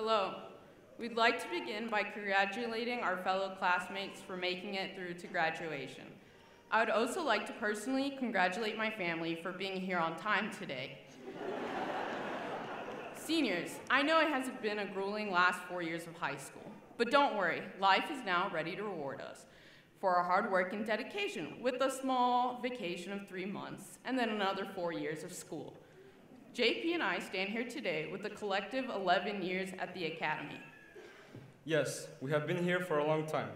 Hello. We'd like to begin by congratulating our fellow classmates for making it through to graduation. I would also like to personally congratulate my family for being here on time today. Seniors, I know it has been a grueling last 4 years of high school, but don't worry, life is now ready to reward us for our hard work and dedication with a small vacation of 3 months and then another 4 years of school. JP and I stand here today with a collective 11 years at the Academy. Yes, we have been here for a long time.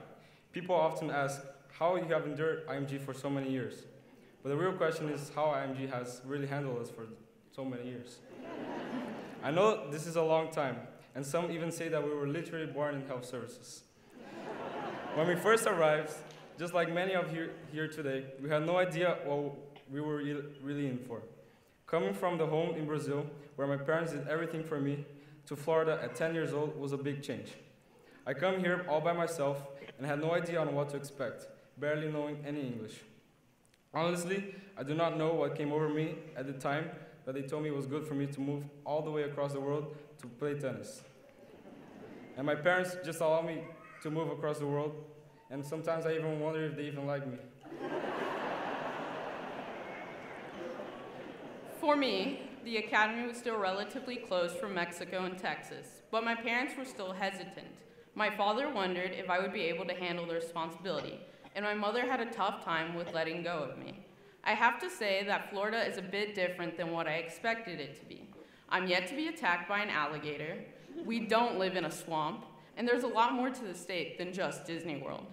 People often ask how you have endured IMG for so many years. But the real question is how IMG has really handled us for so many years. I know this is a long time, and some even say that we were literally born in health services. When we first arrived, just like many of you here today, we had no idea what we were really in for. Coming from the home in Brazil, where my parents did everything for me, to Florida at 10 years old was a big change. I come here all by myself and had no idea on what to expect, barely knowing any English. Honestly, I do not know what came over me at the time that they told me it was good for me to move all the way across the world to play tennis. And my parents just allowed me to move across the world, and sometimes I even wonder if they even like me. For me, the Academy was still relatively closed from Mexico and Texas, but my parents were still hesitant. My father wondered if I would be able to handle the responsibility, and my mother had a tough time with letting go of me. I have to say that Florida is a bit different than what I expected it to be. I'm yet to be attacked by an alligator, we don't live in a swamp, and there's a lot more to the state than just Disney World.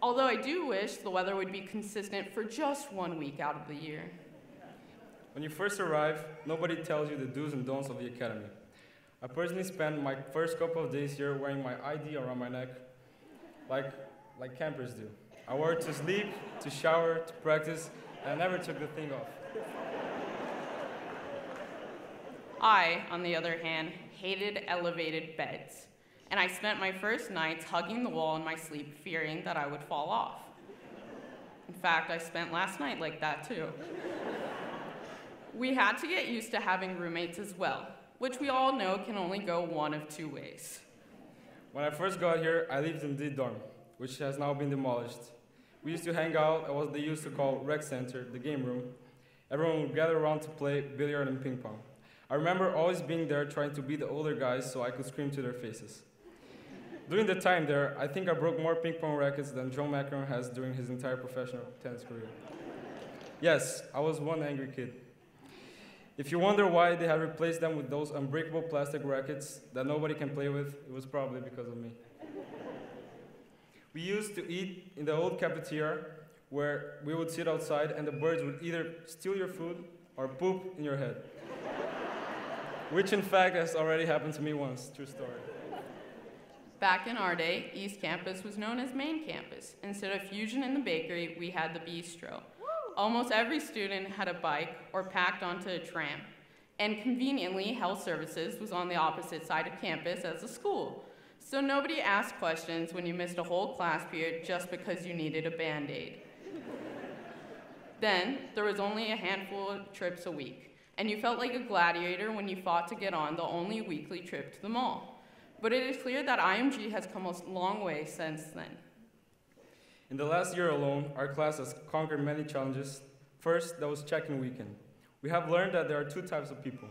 Although I do wish the weather would be consistent for just 1 week out of the year. When you first arrive, nobody tells you the do's and don'ts of the Academy. I personally spent my first couple of days here wearing my ID around my neck, like campers do. I wore it to sleep, to shower, to practice, and I never took the thing off. I, on the other hand, hated elevated beds, and I spent my first nights hugging the wall in my sleep, fearing that I would fall off. In fact, I spent last night like that too. We had to get used to having roommates as well, which we all know can only go one of two ways. When I first got here, I lived in the dorm, which has now been demolished. We used to hang out at what they used to call rec center, the game room. Everyone would gather around to play billiard and ping pong. I remember always being there trying to beat the older guys so I could scream to their faces. During the time there, I think I broke more ping pong rackets than John McEnroe has during his entire professional tennis career. Yes, I was one angry kid. If you wonder why they have replaced them with those unbreakable plastic rackets that nobody can play with, it was probably because of me. We used to eat in the old cafeteria where we would sit outside and the birds would either steal your food or poop in your head. Which in fact has already happened to me once, true story. Back in our day, East Campus was known as Main Campus. Instead of Fusion in the bakery, we had the bistro. Almost every student had a bike or packed onto a tram. And conveniently, health services was on the opposite side of campus as a school. So nobody asked questions when you missed a whole class period just because you needed a Band-Aid. Then, there was only a handful of trips a week, and you felt like a gladiator when you fought to get on the only weekly trip to the mall. But it is clear that IMG has come a long way since then. In the last year alone, our class has conquered many challenges. First, that was check-in weekend. We have learned that there are two types of people.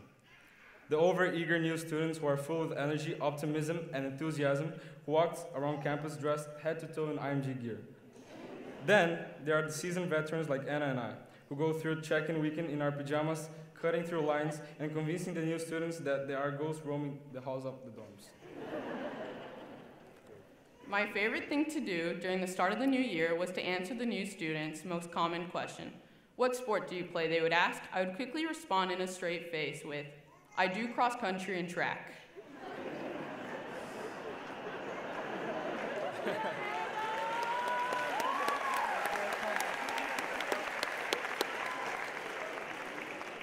The over-eager new students who are full of energy, optimism, and enthusiasm, who walked around campus dressed head to toe in IMG gear. Then, there are the seasoned veterans like Anna and I, who go through check-in weekend in our pajamas, cutting through lines, and convincing the new students that there are ghosts roaming the halls of the dorms. My favorite thing to do during the start of the new year was to answer the new students' most common question. What sport do you play, they would ask. I would quickly respond in a straight face with, I do cross country and track.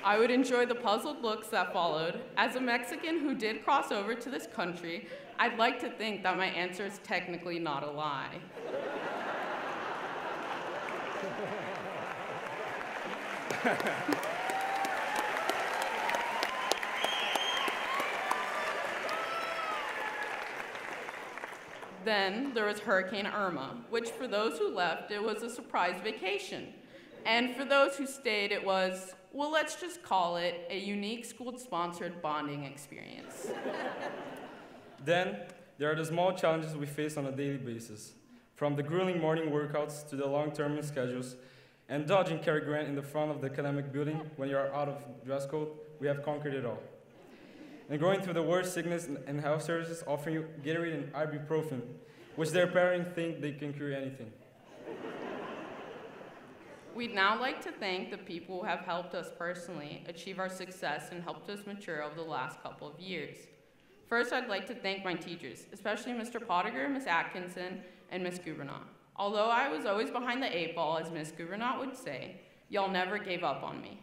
I would enjoy the puzzled looks that followed. As a Mexican who did cross over to this country, I'd like to think that my answer is technically not a lie. Then there was Hurricane Irma, which for those who left, it was a surprise vacation. And for those who stayed, it was, well, let's just call it a unique school-sponsored bonding experience. Then, there are the small challenges we face on a daily basis. From the grueling morning workouts to the long-term schedules, and dodging Cary Grant in the front of the academic building when you are out of dress code, we have conquered it all. And going through the worst sickness and health services offering you Gatorade and ibuprofen, which their parents think they can cure anything. We'd now like to thank the people who have helped us personally achieve our success and helped us mature over the last couple of years. First, I'd like to thank my teachers, especially Mr. Pottinger, Ms. Atkinson, and Ms. Gouvernaut. Although I was always behind the 8 ball, as Ms. Gouvernaut would say, y'all never gave up on me.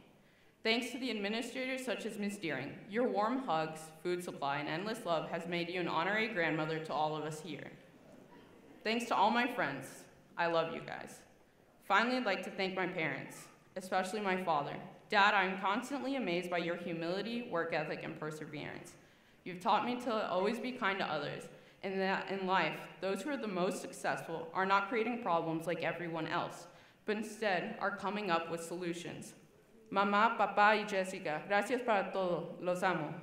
Thanks to the administrators such as Ms. Deering, your warm hugs, food supply, and endless love has made you an honorary grandmother to all of us here. Thanks to all my friends, I love you guys. Finally, I'd like to thank my parents, especially my father. Dad, I'm constantly amazed by your humility, work ethic, and perseverance. You've taught me to always be kind to others, and that in life, those who are the most successful are not creating problems like everyone else, but instead are coming up with solutions. Mamá, papá, y Jessica, gracias para todo. Los amo.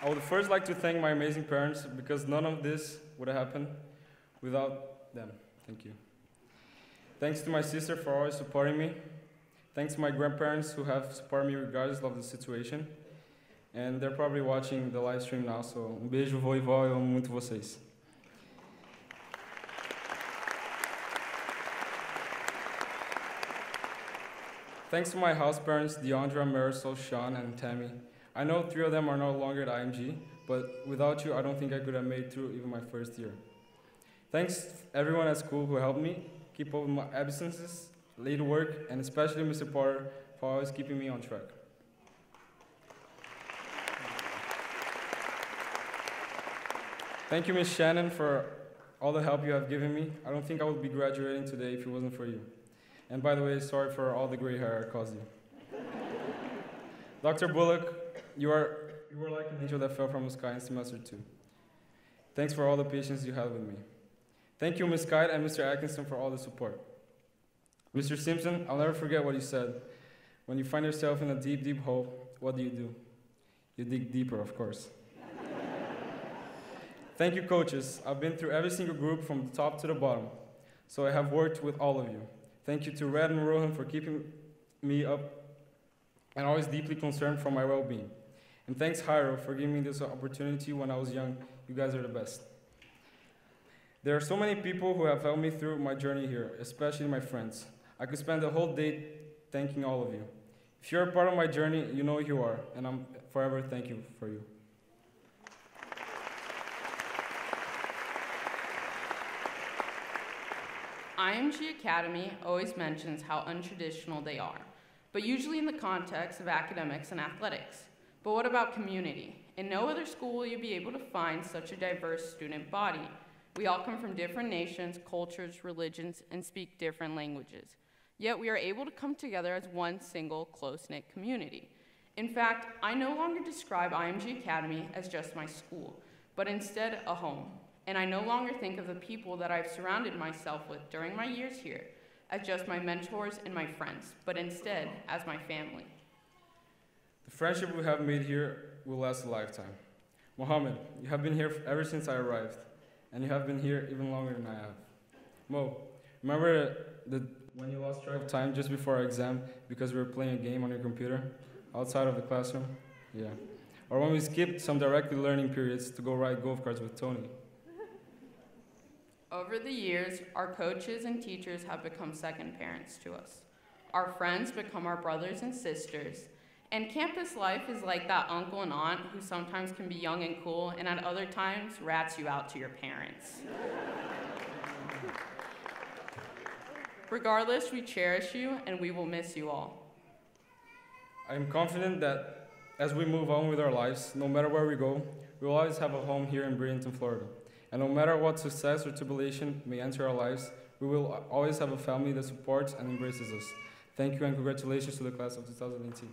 I would first like to thank my amazing parents because none of this would have happened without them. Thank you. Thanks to my sister for always supporting me. Thanks to my grandparents who have supported me regardless of the situation. And they're probably watching the live stream now, so beijo, vó e vó, eu amo muito vocês. Thanks to my house parents, Deandra, Marisol, Sean, and Tammy. I know 3 of them are no longer at IMG, but without you, I don't think I could have made through even my first year. Thanks everyone at school who helped me keep up with my absences, late work, and especially Mr. Porter for always keeping me on track. Thank you, Ms. Shannon, for all the help you have given me. I don't think I would be graduating today if it wasn't for you. And by the way, sorry for all the gray hair I caused you. Dr. Bullock, you were like an angel that fell from the sky in semester 2. Thanks for all the patience you had with me. Thank you, Ms. Kite and Mr. Atkinson, for all the support. Mr. Simpson, I'll never forget what you said. When you find yourself in a deep, deep hole, what do? You dig deeper, of course. Thank you, coaches. I've been through every single group from the top to the bottom, so I have worked with all of you. Thank you to Red and Rohan for keeping me up and always deeply concerned for my well-being. And thanks, Jairo, for giving me this opportunity when I was young. You guys are the best. There are so many people who have helped me through my journey here, especially my friends. I could spend the whole day thanking all of you. If you're a part of my journey, you know who you are, and I'm forever thank you for you. IMG Academy always mentions how untraditional they are, but usually in the context of academics and athletics. But what about community? In no other school will you be able to find such a diverse student body. We all come from different nations, cultures, religions, and speak different languages. Yet we are able to come together as one single, close-knit community. In fact, I no longer describe IMG Academy as just my school, but instead a home. And I no longer think of the people that I've surrounded myself with during my years here as just my mentors and my friends, but instead as my family. The friendship we have made here will last a lifetime. Mohammed, you have been here ever since I arrived, and you have been here even longer than I have. Mo, remember when you lost track of time just before our exam because we were playing a game on your computer outside of the classroom? Yeah. Or when we skipped some directly learning periods to go ride golf carts with Tony. Over the years, our coaches and teachers have become second parents to us. Our friends become our brothers and sisters. And campus life is like that uncle and aunt who sometimes can be young and cool and at other times rats you out to your parents. Regardless, we cherish you and we will miss you all. I am confident that as we move on with our lives, no matter where we go, we will always have a home here in Bradenton, Florida. And no matter what success or tribulation may enter our lives, we will always have a family that supports and embraces us. Thank you and congratulations to the class of 2018.